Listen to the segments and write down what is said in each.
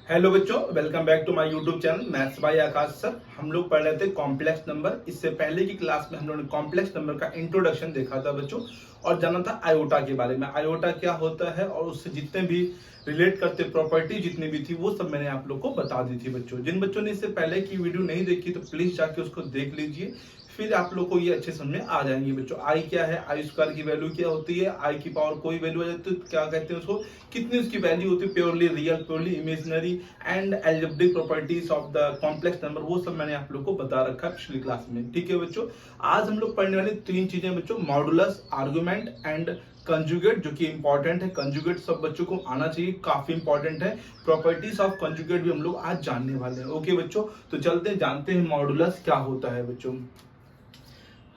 Hello बच्चों, welcome back to my YouTube channel maths by Akash sir. हम लोग पढ़ रहे थे कॉम्प्लेक्स नंबर। इससे पहले की क्लास में हम लोगों ने कॉम्प्लेक्स नंबर का इंट्रोडक्शन देखा था बच्चों, और जाना था आयोटा के बारे में। आयोटा क्या होता है और उससे जितने भी रिलेट करते प्रॉपर्टी जितनी भी थी वो सब मैंने आप लोग को बता दी थी बच्चों। जिन बच्चों ने इससे पहले की वीडियो नहीं देखी तो प्लीज जाके उसको देख लीजिए, फिर आप लोग को ये अच्छे समझ में आ जाएंगे बच्चों। आई क्या है, आई स्क्वायर की वैल्यू क्या होती है, आई की पावर कोई वैल्यू आ जाती है तो क्या कहते हैं उसको, कितनी उसकी वैल्यू होती है, purely real, purely imaginary, and algebraic properties of the complex number, वो सब मैंने आप लोग को बता रखा है पिछली क्लास में। ठीक है बच्चों, आज हम लोग पढ़ने वाले तीन चीजें बच्चों, मॉडुलस, आर्गुमेंट एंड कंजुगेट, जो कि इंपॉर्टेंट है। कंजुगेट सब बच्चों को आना चाहिए, काफी इंपॉर्टेंट है। प्रॉपर्टीज ऑफ कंजुगेट भी हम लोग आज जानने वाले हैं। ओके बच्चों, तो चलते हैं जानते हैं मॉडुलस क्या होता है बच्चों।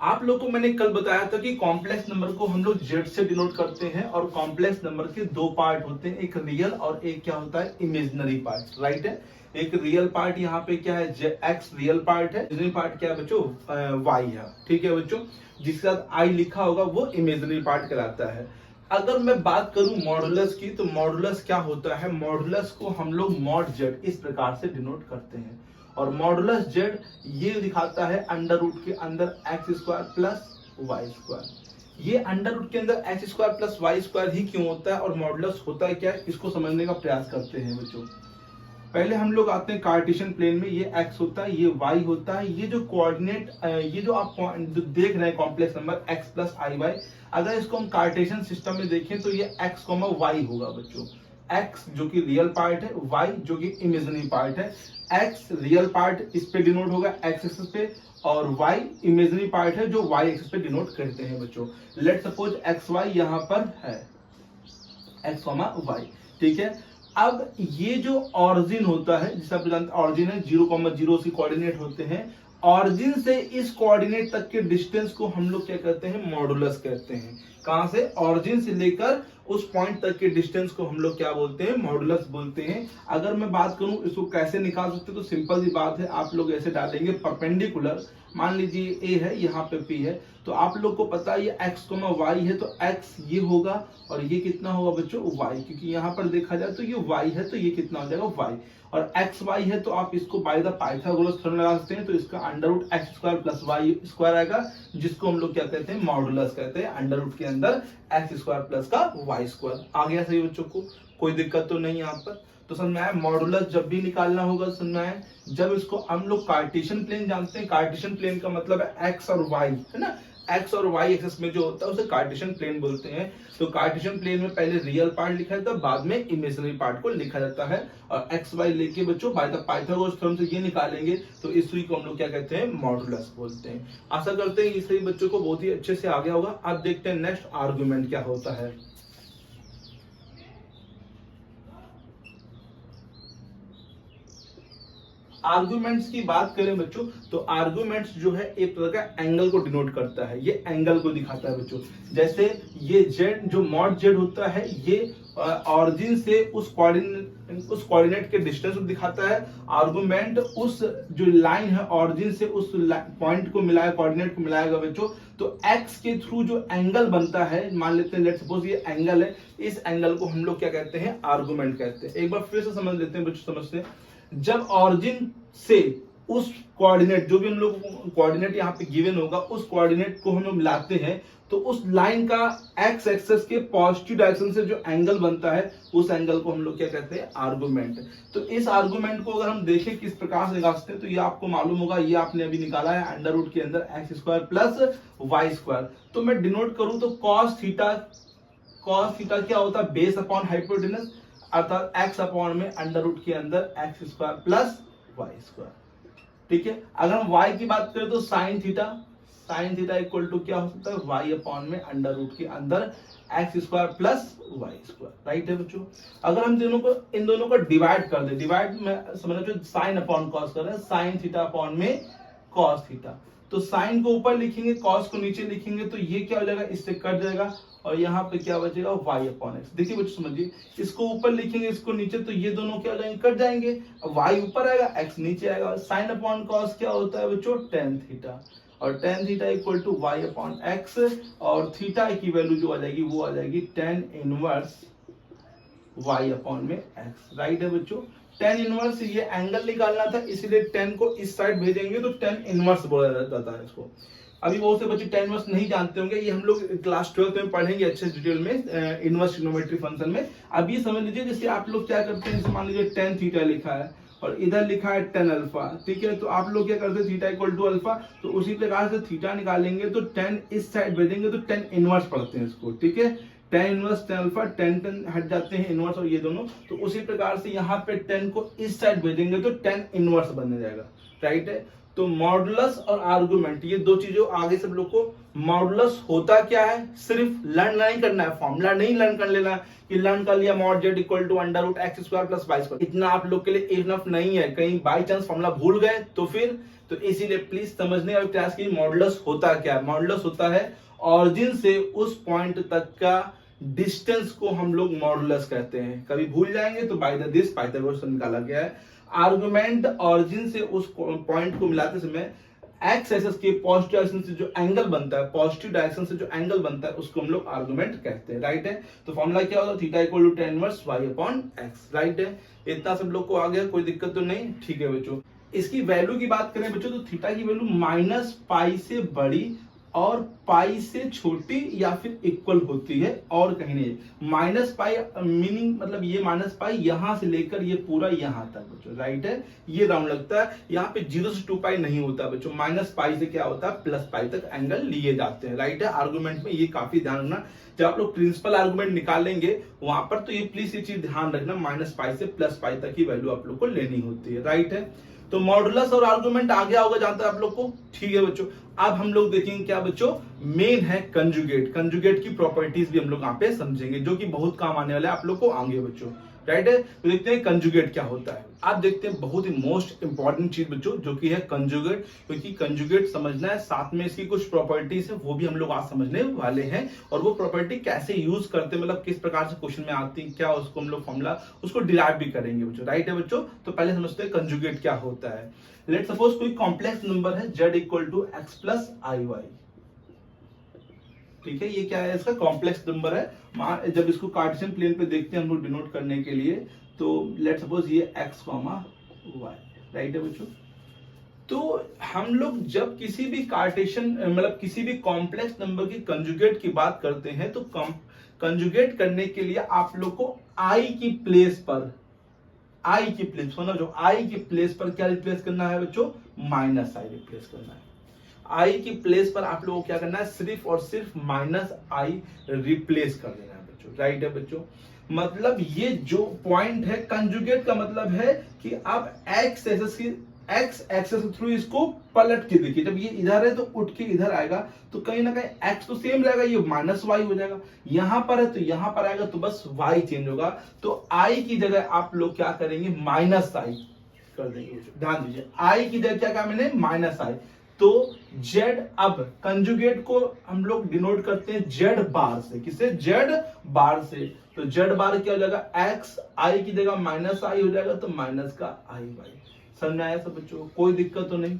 आप लोग को मैंने कल बताया था कि कॉम्प्लेक्स नंबर को हम लोग जेड से डिनोट करते हैं, और कॉम्प्लेक्स नंबर के दो पार्ट होते हैं, एक रियल और एक क्या होता है, इमेजिनरी पार्ट। राइट है, एक रियल पार्ट यहाँ पे क्या है, एक्स रियल पार्ट है, इमेजिनरी पार्ट क्या है बच्चों, वाई है। ठीक है बच्चों, जिसके साथ आई लिखा होगा वो इमेजिनरी पार्ट कहलाता है। अगर मैं बात करूं मॉडुलस की, तो मॉडुलस क्या होता है, मॉडुलस को हम लोग मॉड जेड इस प्रकार से डिनोट करते हैं। और मॉडुलस जेड ये दिखाता है अंडर रूट के अंदर x square plus Y square. ये अंडर रूट के अंदर x square plus Y square ही क्यों होता है और मॉडुलस होता है क्या है, इसको समझने का प्रयास करते हैं बच्चों। पहले हम लोग आते हैं कार्टेशियन प्लेन में, ये x होता है, ये y होता है। ये जो कोऑर्डिनेट, ये जो आप देख रहे हैं complex number x plus i Y, अगर इसको हम कार्टेशियन सिस्टम में देखें तो ये x y होगा बच्चों। x जो कि रियल पार्ट है, y जो कि इमेजिनरी पार्ट है। x रियल पार्ट इस पे डिनोट होगा x एक्सिस पे, और y इमेजिनरी पार्ट है जो y एक्सिस पे डिनोट करते हैं बच्चों। लेट सपोज एक्स वाई यहाँ पर है, एक्स वाई। ठीक है, अब ये जो ऑरिजिन होता है, जिसे आप जानते हैं ऑरिजिन है, 0,0 से कोऑर्डिनेट होते हैं। ऑरिजिन से इस कोऑर्डिनेट तक के डिस्टेंस को हम लोग क्या कहते हैं, मॉडुलस कहते हैं। कहां से, ऑरिजिन से लेकर उस पॉइंट तक के डिस्टेंस को हम लोग क्या बोलते हैं, मॉडुलस बोलते हैं। अगर मैं बात करूं इसको कैसे निकाल सकते हैं, तो सिंपल सी बात है, आप लोग ऐसे डालेंगे परपेंडिकुलर। मान लीजिए ए है, यहाँ पे पी है, तो आप लोग को पता है ये x y है, तो x ये होगा और ये कितना होगा बच्चों, y, क्योंकि यहाँ पर देखा जाए तो ये y है, तो ये कितना हो जाएगा y, और x y है तो आप इसको बाय द पाइथागोरस थ्योरम लगा सकते हैं। तो इसका under root x square plus Y square आएगा, जिसको हम लोग क्या कहते हैं, मॉडुलस कहते हैं। अंडर रूट के अंदर एक्स स्क्वायर प्लस का वाई स्क्वायर आ गया। सही बच्चों को कोई दिक्कत तो नहीं यहाँ पर, तो समझ में आया। मॉडुलस जब भी निकालना होगा, समझ में आया, जब इसको हम लोग कार्टेशियन प्लेन जानते हैं। कार्टेशियन प्लेन का मतलब है एक्स और वाई, है ना, एक्स और वाई एक्सिस में जो होता है उसे कार्टेशियन प्लेन बोलते हैं। तो कार्टेशियन प्लेन में पहले रियल पार्ट लिखा जाता है, बाद में इमेजिनरी पार्ट को लिखा जाता है। और एक्स वाई लेके बच्चों बाय द पाइथागोरस थ्योरम से ये निकालेंगे, तो इस सूत्र को हम लोग क्या कहते हैं, मॉडुलस बोलते हैं। आशा करते हैं ये सही बच्चों को बहुत ही अच्छे से आ गया होगा। अब देखते हैं नेक्स्ट आर्गुमेंट क्या होता है। आर्गुमेंट्स की बात करें बच्चों, तो आर्गुमेंट्स जो है एक तरह का एंगल को डिनोट करता है, ये एंगल को दिखाता है बच्चों। जैसे ये जेड जो मॉड जेड होता है, ये ऑरिजिन से उस कोऑर्डिनेट के डिस्टेंस को दिखाता है। आर्गुमेंट उस जो लाइन है ऑरिजिन से उस पॉइंट को मिलाया, कोऑर्डिनेट को मिलाएगा बच्चों। तो एक्स के थ्रू जो एंगल बनता है, मान लेते हैं लेट सपोज ये एंगल है, इस एंगल को हम लोग क्या कहते हैं, आर्गुमेंट कहते हैं। एक बार फिर से समझ लेते हैं बच्चों, समझते हैं। जब ऑरिजिन से उस कोऑर्डिनेट, जो भी हम लोग कोऑर्डिनेट यहाँ पे गिवन होगा, उस कोऑर्डिनेट को हम लोग मिलाते हैं, तो उस लाइन का एक्स एक्सिस के पॉजिटिव डायरेक्शन से जो एंगल बनता है, उस एंगल को हम लोग क्या कहते हैं, आर्गुमेंट। तो इस आर्गुमेंट को अगर हम देखें किस प्रकार से निकाल सकते हैं, तो ये आपको मालूम होगा, ये आपने अभी निकाला है अंडर रूट के अंदर x square plus Y square. तो मैं डिनोट करूं तो कॉस थीटा, कॉस थीटा क्या होता है, बेस अपॉन हाइपोटेनस, अर्थात x अपॉन में अंडर रूट के अंदर x square plus Y square. ठीक है, अगर हम y की बात करें तो sine theta, sine theta equal to क्या हो सकता है, y अपॉन में अंडर रूट के अंदर x square plus Y square. Right है बच्चों। अगर हम इन दोनों को डिवाइड कर दे, डिवाइड में समझो जो साइन अपॉन कॉस कर रहे हैं, साइन थीटा अपॉन में कॉस थीटा, तो साइन को ऊपर लिखेंगे, कॉस को नीचे लिखेंगे, तो ये क्या हो जाएगा, इससे कट जाएगा, और यहाँ पे क्या बचेगा, y अपॉन एक्स। देखिए बच्चों समझिए, इसको ऊपर लिखेंगे, इसको नीचे, तो ये दोनों क्या हो जाएंगे, कट जाएंगे, y ऊपर आएगा, x नीचे आएगा। साइन अपॉन कॉस क्या होता है बच्चों, टेन थीटा, और tan theta equal to y upon x, और थीटा की वैल्यू जो आ जाएगी वो आ जाएगी टेन इनवर्स y अपॉन में x। राइट है बच्चों, tan इनवर्स ये एंगल निकालना था, इसलिए tan को इस साइड भेजेंगे तो tan इनवर्स बोला जाता है इसको। अभी बहुत से बच्चे tan इनवर्स नहीं जानते होंगे, ये हम लोग क्लास 12 में पढ़ेंगे अच्छे डिटेल में इनवर्स ट्रिग्नोमेट्री फंक्शन में। अब ये समझ लीजिए जैसे आप लोग क्या करते हैं, जैसे मान लीजिए tan थीटा लिखा है और इधर लिखा है tan अल्फा, ठीक है, तो आप लोग क्या करते हैं थीटा इक्वल टू अल्फा, तो उसी प्रकार से थीटा निकालेंगे तो tan इस साइड भेजेंगे तो tan इनवर्स पढ़ते हैं इसको, ठीक है, tan inverse tan alpha, tan हट जाते हैं इनवर्स और ये दोनों, तो उसी प्रकार से यहाँ पे tan को इस साइड भेजेंगे तो tan इनवर्स बन जाएगा, राइट है। तो मॉडुलस और आर्गुमेंट ये दो चीजों आगे सब लोग को, मॉडुलस होता क्या है, सिर्फ लर्न नहीं करना है, फॉर्मूला नहीं लर्न कर लेना कि लर्न कर लिया mod z equal to under root x square plus Y square, इतना आप लोग के लिए इनफ नहीं है, कहीं बाई चांस फॉर्मूला भूल गए तो फिर, तो इसीलिए प्लीज समझने और प्रयास कीजिए मॉडुलस होता क्या है। मॉडुलस होता है ऑरिजिन से उस पॉइंट तक का डिस्टेंस को हम लोग मॉडुलस कहते हैं, कभी भूल जाएंगे तो बाय द दिस पाइथागोरस से निकाला गया है। आर्गुमेंट ऑरिजिन से उस पॉइंट को मिलाते समय एक्स एक्सिस के पॉजिटिव डायरेक्शन से जो एंगल बनता है, पॉजिटिव डायरेक्शन से जो एंगल बनता है उसको हम लोग आर्गुमेंट कहते हैं, राइट है। तो फॉर्मूला क्या होगा, theta equal to tan inverse y upon x, right है। इतना सब लोग को आ गया, कोई दिक्कत तो नहीं, ठीक है बच्चों। इसकी वैल्यू की बात करें बच्चों तो थीटा की वैल्यू माइनस पाई से बड़ी और पाई से छोटी या फिर इक्वल होती है और कहीं नहीं। माइनस पाई मीनिंग मतलब ये माइनस पाई यहां से लेकर ये पूरा यहां तक बच्चों, राइट है, ये राउंड लगता है। यहाँ पे 0 से 2 पाई नहीं होता बच्चों, माइनस पाई से क्या होता है प्लस पाई तक एंगल लिए जाते हैं, राइट है। आर्गुमेंट में ये काफी ध्यान रखना, जब आप लोग प्रिंसिपल आर्गुमेंट निकालेंगे वहां पर तो ये प्लीज ये चीज ध्यान रखना, माइनस पाई से प्लस पाई तक की वैल्यू आप लोग को लेनी होती है, राइट है। तो मॉडुलस और आर्गुमेंट आ गया होगा जानता है आप लोग को, ठीक है बच्चों। अब हम लोग देखेंगे क्या बच्चों, मेन है कंजुगेट। कंजुगेट की प्रॉपर्टीज भी हम लोग यहाँ पे समझेंगे जो कि बहुत काम आने वाला है आप लोग को आगे बच्चों, राइट है। तो देखते हैं कंजुगेट क्या होता है। आप देखते हैं बहुत ही मोस्ट इंपॉर्टेंट चीज बच्चों जो कि है कंजुगेट, क्योंकि कंजुगेट समझना है, साथ में इसकी कुछ प्रॉपर्टीज है वो भी हम लोग आज समझने वाले हैं, और वो प्रॉपर्टी कैसे यूज करते हैं, मतलब किस प्रकार से क्वेश्चन में आती है, क्या उसको हम लोग फॉर्मूला उसको डिराइव भी करेंगे बच्चों, राइट है बच्चों। तो पहले समझते हैं कंजुगेट क्या होता है। लेट सपोज कोई कॉम्प्लेक्स नंबर है z equal to x plus i y, ठीक है, ये क्या है इसका कॉम्प्लेक्स नंबर है। जब इसको कार्टेशियन प्लेन पे देखते हैं हम लोग डिनोट करने के लिए, तो लेट सपोज ये x कॉमा वाई, राइट है बच्चों। तो हम लोग जब किसी भी कार्टेशियन मतलब किसी भी कॉम्प्लेक्स नंबर की कंजुगेट की बात करते हैं तो कंजुगेट करने के लिए आप लोग को i की प्लेस पर, i की प्लेस पर जो i की प्लेस पर क्या रिप्लेस करना है बच्चों, माइनस i रिप्लेस करना है। i की प्लेस पर आप लोगों को क्या करना है, सिर्फ और सिर्फ माइनस i रिप्लेस कर देना है बच्चों, राइट है बच्चों। मतलब ये जो पॉइंट है कंजुगेट का मतलब है कि आप x एक्सेस के थ्रू इसको पलट के देखिए, जब ये इधर है तो उठ के इधर आएगा तो कहीं ना कहीं x तो सेम रहेगा, ये माइनस y हो जाएगा, यहां पर है तो यहां पर आएगा तो बस y चेंज होगा। तो i की जगह आप लोग क्या करेंगे, माइनस i कर देंगे, ध्यान दीजिए i की जगह क्या कहा मैंने, माइनस i। तो z, अब कंजुगेट को हम लोग डिनोट करते हैं z बार से, किससे, z बार से। तो z बार क्या हो जाएगा, x i की जगह माइनस i हो जाएगा तो माइनस का i y। समझ में आया सब बच्चों, कोई दिक्कत तो नहीं।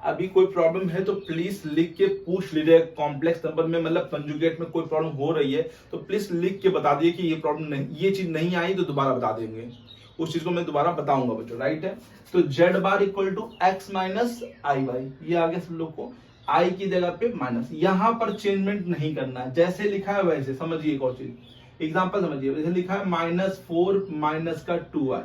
अभी कोई प्रॉब्लम है तो प्लीज लिख के पूछ लीजिए, कॉम्प्लेक्स नंबर में मतलब कंजुगेट में कोई प्रॉब्लम हो रही है तो प्लीज लिख के बता दिए कि ये प्रॉब्लम नहीं, ये चीज नहीं आई तो दोबारा बता देंगे, उस चीज को मैं दोबारा बताऊंगा बच्चों, राइट है। तो z bar equal to x minus i y, ये आ गया सब लोग को, i की जगह पे माइनस, यहां पर चेंजमेंट नहीं करना है, जैसे लिखा है वैसे समझिए। एक और चीज एग्जांपल समझिए, जैसे लिखा है -4 माइनस का 2i,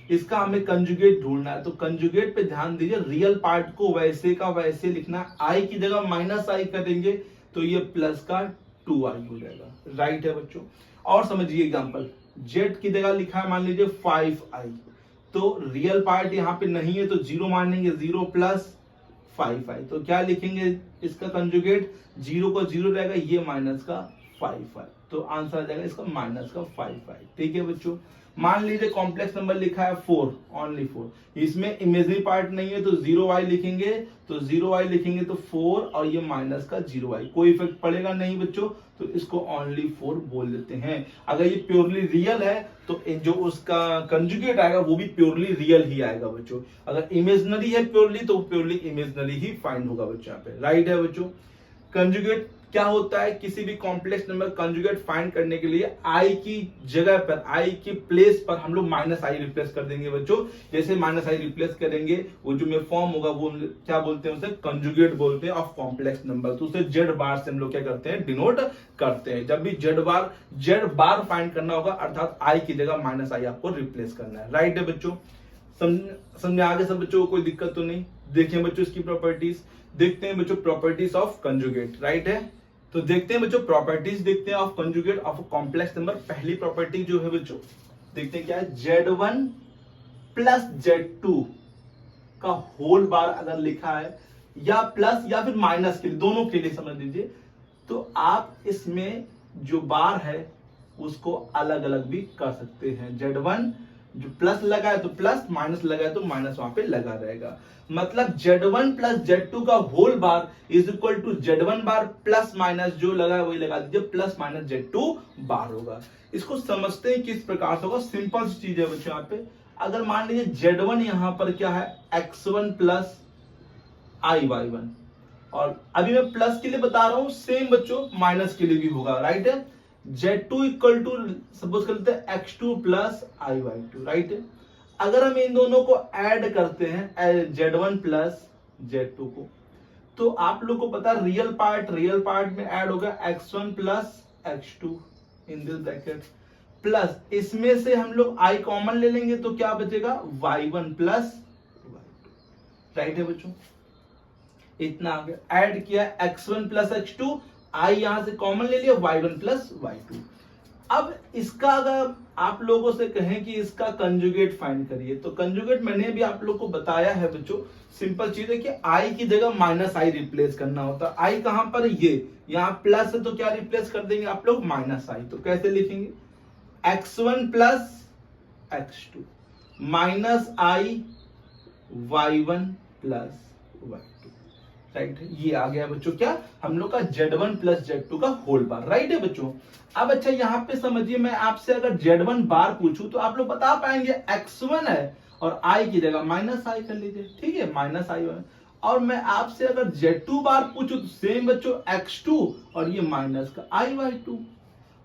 इसका हमें कंजुगेट ढूंढना है। तो कंजुगेट पे ध्यान दीजिए, रियल पार्ट को वैसे का वैसे लिखना, i की जगह माइनस i करेंगे तो ये प्लस का 2i हो जाएगा, राइट है बच्चों। और समझिए एग्जांपल, z की जगह लिखा है मान लीजिए 5i, तो रियल पार्ट यहाँ पे नहीं है तो 0 मानेंगे, 0 प्लस 5i, तो क्या लिखेंगे इसका कंजुगेट, 0 को 0 रहेगा, ये माइनस का 5i, तो आंसर आ जाएगा इसका माइनस का 5i, ठीक है बच्चों। मान लीजिए कॉम्प्लेक्स नंबर लिखा है 4, ओनली 4, इसमें इमेजिनरी पार्ट नहीं है तो 0y लिखेंगे, तो 0y लिखेंगे तो 4 और ये माइनस का 0y, कोई इफेक्ट पड़ेगा नहीं बच्चों, तो इसको ओनली 4 बोल देते हैं। अगर ये प्योरली रियल है तो जो उसका कंजुगेट आएगा वो भी प्योरली रियल ही आएगा बच्चों, अगर इमेजिनरी है प्योरली तो प्योरली इमेजिनरी ही फाइंड होगा बच्चों यहाँ पे, राइट है बच्चों। कंजुगेट क्या होता है, किसी भी कॉम्प्लेक्स नंबर कंजुगेट फाइंड करने के लिए आई की जगह पर, आई की प्लेस पर हम लोग माइनस आई रिप्लेस कर देंगे बच्चों। जैसे माइनस आई रिप्लेस करेंगे, वो जो में फॉर्म होगा वो क्या बोलते हैं, उसे कंजुगेट बोलते हैं ऑफ कॉम्प्लेक्स नंबर। तो उसे जेड बार से हम लोग क्या करते हैं, डिनोट करते हैं। जब भी जेड बार फाइंड करना होगा, अर्थात आई की जगह माइनस आई आपको रिप्लेस करना है। राइट है बच्चों, समझ में आगे सब बच्चों को कोई दिक्कत तो नहीं। देखिए बच्चों इसकी प्रॉपर्टीज, देखते हैं बच्चों प्रॉपर्टीज ऑफ कंजुगेट। राइट है, तो देखते हैं बच्चों प्रॉपर्टीज, देखते हैं of conjugate of complex number. पहली प्रॉपर्टी जो है बच्चों, देखते हैं क्या है, Z1 प्लस Z2 का होल बार अगर लिखा है, या प्लस या फिर माइनस के लिए, दोनों के लिए समझ लीजिए, तो आप इसमें जो बार है उसको अलग अलग भी कर सकते हैं। Z1 जो प्लस लगा है तो प्लस, माइनस लगा है तो माइनस वहां पे लगा रहेगा। मतलब Z1 प्लस Z2 का whole bar is equal to Z1 bar plus minus जो लगा है वही लगा दीजिए, प्लस माइनस Z2 बार होगा। इसको समझते हैं किस प्रकार से होगा, सिंपल सी चीज है बच्चों। यहाँ पे अगर मान लीजिए Z1 यहां पर क्या है, X1 प्लस IY1, और अभी मैं प्लस के लिए बता रहा हूं, सेम बच्चों माइनस के लिए भी होगा। राइट है, Z2 इक्वल टू सपोज कर लेते हैं X2 प्लस IY2। राइट है, अगर हम इन दोनों को ऐड करते हैं Z1 प्लस Z2 को, तो आप लोग को पता है रियल पार्ट में ऐड होगा X1 plus X2 in this bracket, plus इसमें से हम लोग I कॉमन ले लेंगे तो क्या बचेगा, Y1 प्लस Y2। राइट है बच्चों, इतना आगे ऐड किया X1 प्लस X2, I यहां से कॉमन ले लिया, Y1 प्लस Y2। अब इसका अगर आप लोगों से कहें कि इसका कंजुगेट फाइंड करिए, तो कंजुगेट मैंने भी आप लोग को बताया है बच्चों, सिंपल चीज है कि I की जगह माइनस आई रिप्लेस करना होता है। I कहां पर, ये यहां प्लस है तो क्या रिप्लेस कर देंगे आप लोग, माइनस आई। तो कैसे लिखेंगे, X1 प्लस X2 माइनस आई Y1 प्लस Y2। राइट है, ये आ गया बच्चों क्या, हम लोग का Z1 प्लस Z2 का होल बार। राइट है बच्चों, अब अच्छा यहाँ पे समझिए, मैं आपसे अगर Z1 बार पूछूं तो आप लोग बता पाएंगे, X1 है और I की जगह माइनस आई कर लीजिए, ठीक है, माइनस आई। और मैं आपसे अगर Z2 बार पूछूं तो सेम बच्चों X2 और ये माइनस का IY2।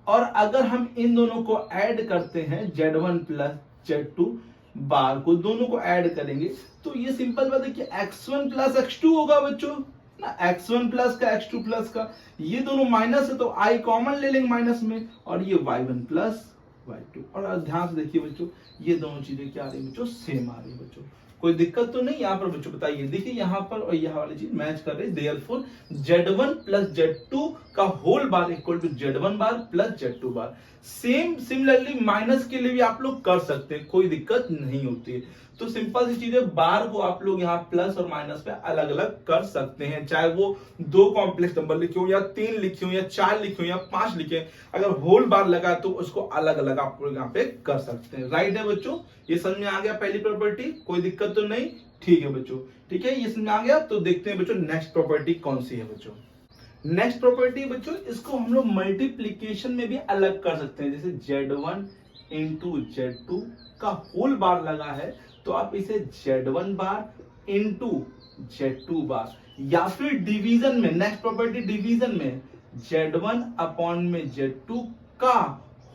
और अगर हम इन दोनों को ऐड करते हैं, Z1 प्लस Z2 बार को, दोनों को ऐड करेंगे तो ये सिंपल बात है कि X1 प्लस X2 होगा बच्चों ना, X1 प्लस का X2 प्लस का, ये दोनों माइनस है तो I कॉमन ले लेंगे माइनस में, और ये Y1 प्लस Y2। और ध्यान से देखिए बच्चों, ये दोनों चीजें क्या आ रही है बच्चों, सेम आ रही है बच्चों, कोई दिक्कत तो नहीं यहाँ पर बच्चों। बताइए, देखिए यहाँ पर और यहाँ वाली चीज मैच कर रही है। देयरफॉर Z1 प्लस Z2 का whole bar equal to Z1 bar plus Z2 bar. Same similarly minus के लिए भी आप लोग कर सकते हैं, कोई दिक्कत नहीं होती है। तो सिंपल सी चीज है, बार को आप लोग यहाँ प्लस और माइनस पे अलग अलग कर सकते हैं, चाहे वो 2 कॉम्प्लेक्स नंबर लिखे हो या 3 लिखे हो या 4 लिखे हो या 5 लिखे, अगर होल बार लगा तो उसको अलग अलग आप लोग यहाँ पे कर सकते हैं। राइट है बच्चों, ये समझ में आ गया पहली प्रॉपर्टी, कोई दिक्कत तो नहीं, ठीक है बच्चों, ठीक है, ये समझ में आ गया। तो देखते हैं बच्चों नेक्स्ट प्रॉपर्टी कौन सी है बच्चों। नेक्स्ट प्रॉपर्टी बच्चों, इसको हम लोग मल्टीप्लीकेशन में भी अलग कर सकते हैं। जैसे Z1 इंटू Z2 का होल बार लगा है तो आप इसे Z1 बार इंटू Z2 बार, या फिर डिवीजन में, नेक्स्ट प्रॉपर्टी डिवीजन में Z1 अपॉन में Z2 का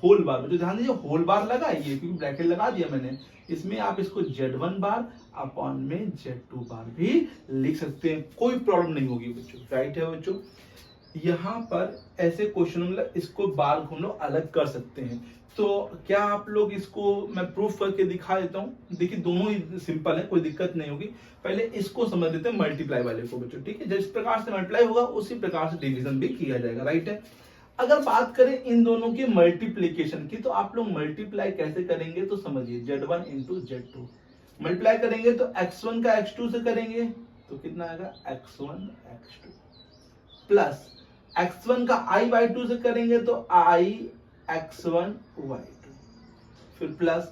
होल बार। तो ध्यान दीजिए होल बार लगा है ये, क्योंकि ब्रैकेट लगा दिया मैंने, इसमें आप इसको Z1 बार अपॉन में Z2 बार भी लिख सकते हैं, कोई प्रॉब्लम नहीं होगी बच्चों। राइट है बच्चों, यहाँ पर ऐसे क्वेश्चन मतलब इसको बार को हम लोग अलग कर सकते हैं। तो क्या आप लोग इसको मैं प्रूफ करके दिखा देता हूँ। देखिए दोनों ही सिंपल है, कोई दिक्कत नहीं होगी। पहले इसको समझ लेते हैं मल्टीप्लाई वाले को बच्चों, ठीक है। जिस प्रकार से मल्टीप्लाई होगा उसी प्रकार से डिवीजन भी किया जाएगा। राइट है, अगर बात करें इन दोनों की मल्टीप्लीकेशन की, तो आप लोग मल्टीप्लाई कैसे करेंगे तो समझिए, Z1 इंटू Z2 मल्टीप्लाई करेंगे तो X1 का X2 से करेंगे तो कितना आएगा, X1 X2 प्लस X1 का I/2 से करेंगे तो I X1 Y2, फिर प्लस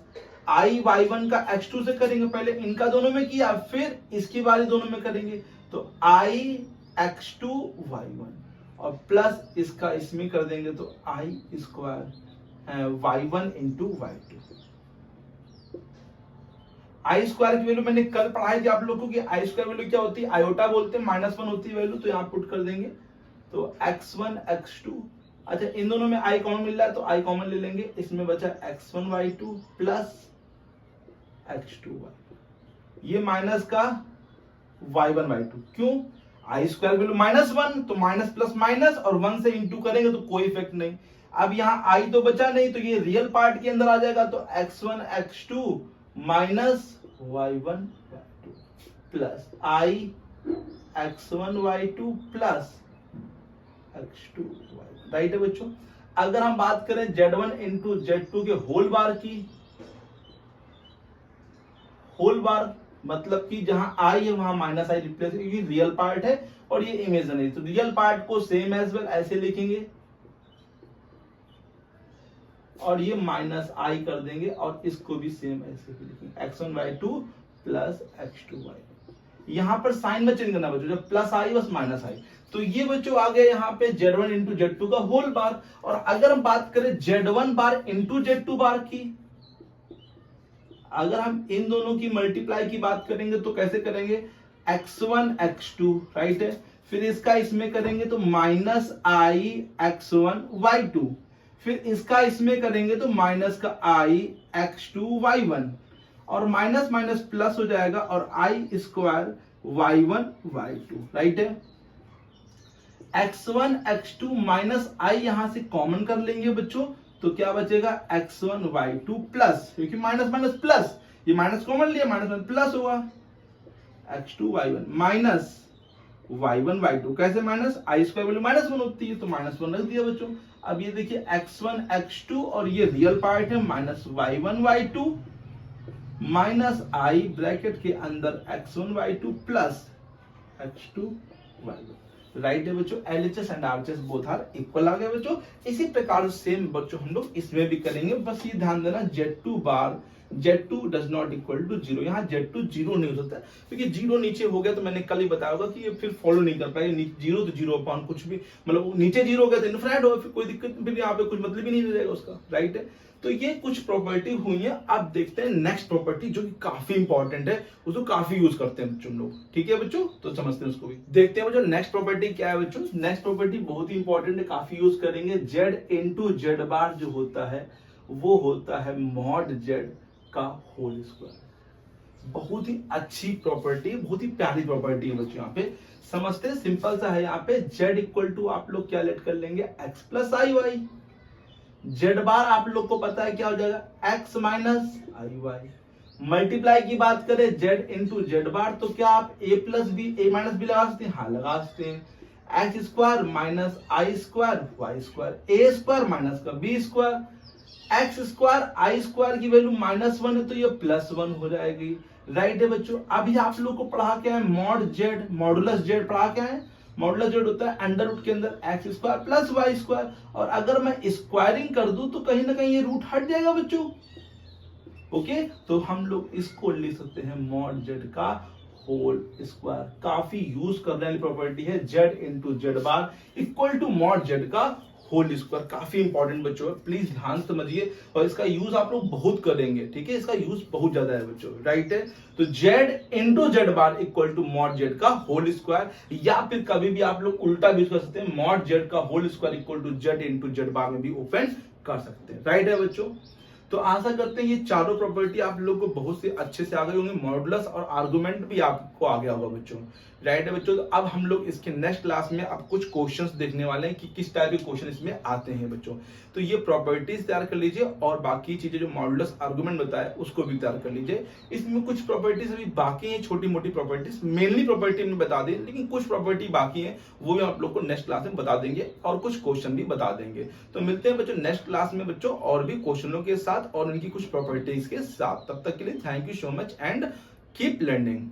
I/Y1 का X2 से करेंगे, पहले इनका दोनों में किया फिर इसकी बारी दोनों में करेंगे तो I X2 Y1, और प्लस इसका इसमें कर देंगे तो I square Y1 into Y2। I square की वैल्यू मैंने कल पढ़ाई थी आप लोगों को कि आई स्क्वायर वैल्यू क्या होती है, आयोटा बोलते हैं, -1 होती है वैल्यू, तो यहां पुट कर देंगे तो x1 x2, अच्छा इन दोनों में i कॉमन मिल रहा है तो i कॉमन ले लेंगे, इसमें बचा x1 y2 plus x2 y, ये माइनस का y1 y2, क्यों आई स्क्वायर वैल्यू -1 तो माइनस प्लस माइनस और 1 से इंटू करेंगे तो कोई इफेक्ट नहीं। अब यहाँ आई तो बचा नहीं तो ये रियल पार्ट के अंदर आ जाएगा, तो x1 x2 minus y1 y2 plus i x1 y2 plus x2 y1, right है बच्चों। अगर हम बात करें z1 इंटू z2 के होल बार की, होल बार मतलब कि जहां आई है वहां माइनस आई रिप्लेस, क्योंकि रियल पार्ट है और ये इमेजिनरी, तो रियल पार्ट को सेम एज वेल ऐसे लिखेंगे और ये माइनस आई कर देंगे और इसको भी सेम ऐसे ही लिखेंगे, x1 y2 plus x2 y1। यहां पर साइन में चेंज करना बच्चों, जब प्लस आई बस माइनस आई, तो ये बच्चों आ गया यहाँ पे z1 इंटू z2 का होल बार। और अगर हम बात करें z1 बार इंटू z2 बार की, अगर हम इन दोनों की मल्टीप्लाई की बात करेंगे तो कैसे करेंगे, x1 x2, राइट है, फिर इसका इसमें करेंगे तो माइनस आई x1 y2, फिर इसका इसमें करेंगे तो माइनस का आई x2 y1, और माइनस माइनस प्लस हो जाएगा और आई स्क्वायर y1 y2, राइट है। x1 x2 माइनस आई यहां से कॉमन कर लेंगे बच्चों, तो क्या बचेगा x1 y2 प्लस, क्योंकि माइनस माइनस प्लस, ये माइनस कॉमन लिया, माइनस माइनस प्लस हुआ x2 y1 minus y1 y2, कैसे माइनस, आई स्क्वायर वैल्यू -1 होती है तो -1 रख दिया बच्चों। अब ये देखिए x1 x2 और ये रियल पार्ट है माइनस y1 y2 माइनस आई ब्रैकेट के अंदर x1 y2 plus x2 y1, right है बच्चों। LHS and RHS both are equal आ गए बच्चों। इसी प्रकार सेम बच्चों हम लोग इसमें भी करेंगे, बस ये ध्यान देना Z2 bar Z2 does not equal to 0, यहाँ Z2 0 नहीं हो सकता, क्योंकि 0 नीचे हो गया तो मैंने कल ही बताया होगा कि ये फिर फॉलो नहीं कर पाएगा, 0 तो 0 अपॉन कुछ भी, मतलब नीचे 0 हो गया तो इनफिनिट हो, फिर कोई दिक्कत, फिर यहाँ पे कुछ मतलब ही नहीं रह जाएगा उसका, राइट है। तो ये कुछ प्रॉपर्टी हुई है। अब देखते हैं नेक्स्ट प्रॉपर्टी जो कि काफी इंपॉर्टेंट है, उसको काफी यूज करते हैं बच्चों लोग, ठीक है बच्चों, तो समझते हैं उसको भी। देखते हैं बच्चों नेक्स्ट प्रॉपर्टी क्या है बच्चों। नेक्स्ट प्रॉपर्टी बहुत ही इंपॉर्टेंट है, काफी यूज करेंगे। z इंटू जेड बार जो होता है वो होता है मॉड z का होल स्क्वायर। बहुत ही अच्छी प्रॉपर्टी, बहुत ही प्यारी प्रॉपर्टी है बच्चों। यहाँ पे समझते हैं, सिंपल सा है। यहाँ पे z इक्वल टू आप लोग क्या लेट कर लेंगे, x plus i Y. Z बार आप लोग को पता है क्या हो जाएगा, x minus i Y. Multiply की बात करें z इंटू जेड बार, तो क्या आप a plus b, a minus b लगा सकते हैं, हाँ लगा सकते हैं। X square minus i square y square, a square minus का b square, x square i square की वैल्यू -1 है तो ये +1 हो जाएगी, राइट है बच्चों। अभी आप लोग को पढ़ा क्या है, मॉड जेड, मॉडुलस जेड पढ़ा क्या है, मॉडुलस जेड होता है अंडर रूट के अंदर x square plus Y square, और अगर मैं स्क्वायरिंग कर दूं तो कहीं ना कहीं ये रूट हट जाएगा बच्चों, ओके। तो हम लोग इसको लिख सकते हैं मॉड जेड का होल स्क्वायर। काफी यूज करने वाली प्रॉपर्टी है, z into Z bar equal to mod Z का होल स्क्वायर। काफी इंपॉर्टेंट बच्चों है, प्लीज ध्यान समझिए, और इसका यूज आप लोग बहुत करेंगे, ठीक है, इसका यूज बहुत ज्यादा है बच्चों, राइट है। तो z into Z bar equal to mod Z का होल स्क्वायर, या फिर कभी भी आप लोग उल्टा भी यूज कर सकते हैं, मॉड जेड का whole square equal to Z into Z bar में भी ओपन कर सकते हैं, राइट है बच्चों। तो आशा करते हैं ये चारों प्रॉपर्टी आप लोग को बहुत से अच्छे से आ गए होंगे, मॉडुलस और आर्गुमेंट भी आपको आ गया होगा बच्चों, राइट है बच्चों। तो अब हम लोग इसके नेक्स्ट क्लास में अब कुछ क्वेश्चंस देखने वाले हैं कि किस टाइप के क्वेश्चन इसमें आते हैं बच्चों। तो ये प्रॉपर्टीज तैयार कर लीजिए और बाकी चीजें जो मॉडुलस आर्गुमेंट बताया उसको भी तैयार कर लीजिए। इसमें कुछ प्रॉपर्टीज अभी बाकी हैं, छोटी मोटी प्रॉपर्टीज, मेनली प्रॉपर्टी में बता दें, लेकिन कुछ प्रॉपर्टी बाकी है वो भी आप लोग को नेक्स्ट क्लास में बता देंगे और कुछ क्वेश्चन भी बता देंगे। तो मिलते हैं बच्चों नेक्स्ट क्लास में बच्चों और भी क्वेश्चनों के साथ और उनकी कुछ प्रॉपर्टीज के साथ। तब तक के लिए thank you so much and keep learning.